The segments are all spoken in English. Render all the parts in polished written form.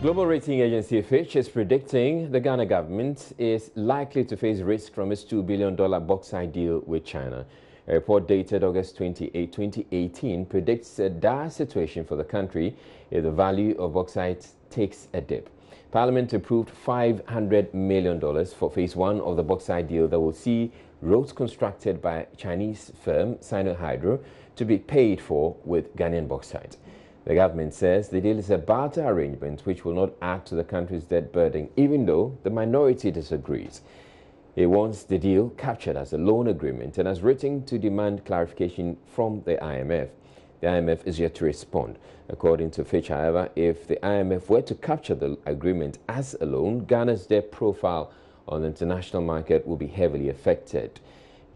Global rating agency Fitch is predicting the Ghana government is likely to face risk from its $2 billion bauxite deal with China. A report dated August 28, 2018 predicts a dire situation for the country if the value of bauxite takes a dip. Parliament approved $500 million for phase one of the bauxite deal that will see roads constructed by Chinese firm Sino-Hydro to be paid for with Ghanaian bauxite. The government says the deal is a barter arrangement which will not add to the country's debt burden, even though the minority disagrees. It wants the deal captured as a loan agreement and has written to demand clarification from the IMF. The IMF is yet to respond. According to Fitch, however, if the IMF were to capture the agreement as a loan, Ghana's debt profile on the international market will be heavily affected.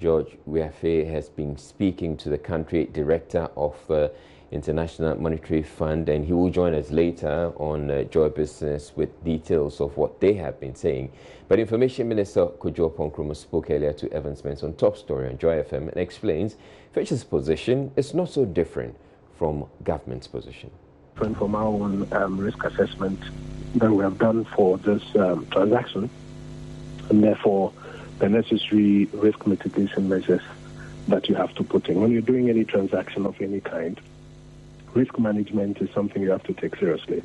George Weafe has been speaking to the country director of the International Monetary Fund, and he will join us later on Joy Business with details of what they have been saying. But Information Minister Kojo Ponkrumah spoke earlier to Evans Mens on Top Story on Joy FM and explains Fitch's position is not so different from government's position. From our own risk assessment that we have done for this transaction, and therefore the necessary risk mitigation measures that you have to put in. When you're doing any transaction of any kind, risk management is something you have to take seriously.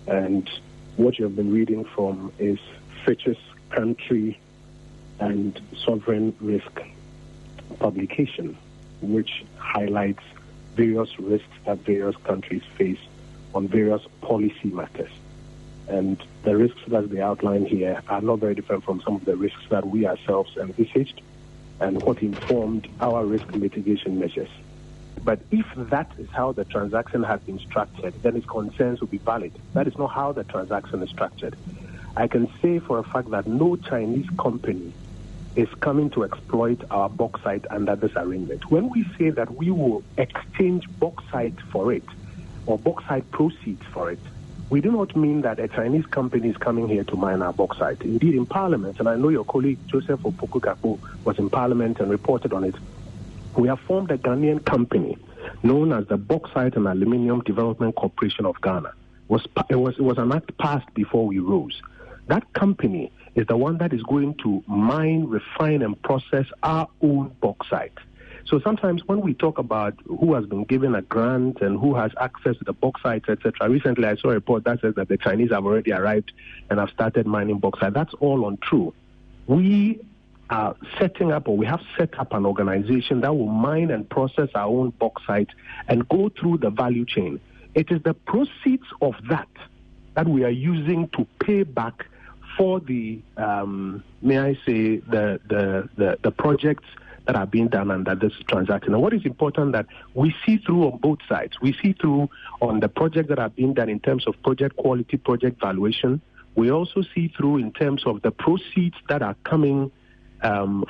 And what you have been reading from is Fitch's country and sovereign risk publication, which highlights various risks that various countries face on various policy matters. And the risks that they outline here are not very different from some of the risks that we ourselves envisaged and what informed our risk mitigation measures. But if that is how the transaction has been structured, then its concerns will be valid. That is not how the transaction is structured. I can say for a fact that no Chinese company is coming to exploit our bauxite under this arrangement. When we say that we will exchange bauxite for it, or bauxite proceeds for it, we do not mean that a Chinese company is coming here to mine our bauxite. Indeed, in Parliament, and I know your colleague Joseph Opoku-Gakpo was in Parliament and reported on it, we have formed a Ghanaian company known as the Bauxite and Aluminium Development Corporation of Ghana. It was an act passed before we rose. That company is the one that is going to mine, refine, and process our own bauxite. So sometimes when we talk about who has been given a grant and who has access to the bauxite, etc., recently I saw a report that says that the Chinese have already arrived and have started mining bauxite. That's all untrue. We are setting up, or we have set up, an organization that will mine and process our own bauxite and go through the value chain. It is the proceeds of that we are using to pay back for the, may I say, the projects that are being done under this transaction. And what is important that we see through on both sides. We see through on the projects that are being done in terms of project quality, project valuation. We also see through in terms of the proceeds that are coming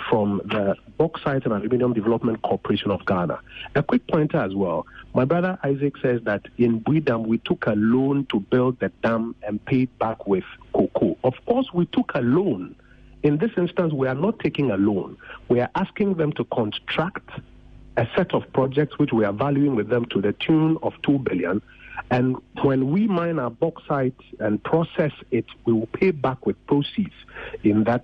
from the Bauxite and Aluminium Development Corporation of Ghana. A quick pointer as well. My brother Isaac says that in Buidam we took a loan to build the dam and paid back with cocoa. Of course, we took a loan. In this instance, we are not taking a loan. We are asking them to construct a set of projects which we are valuing with them to the tune of $2 billion. And when we mine our bauxite and process it, we will pay back with proceeds in that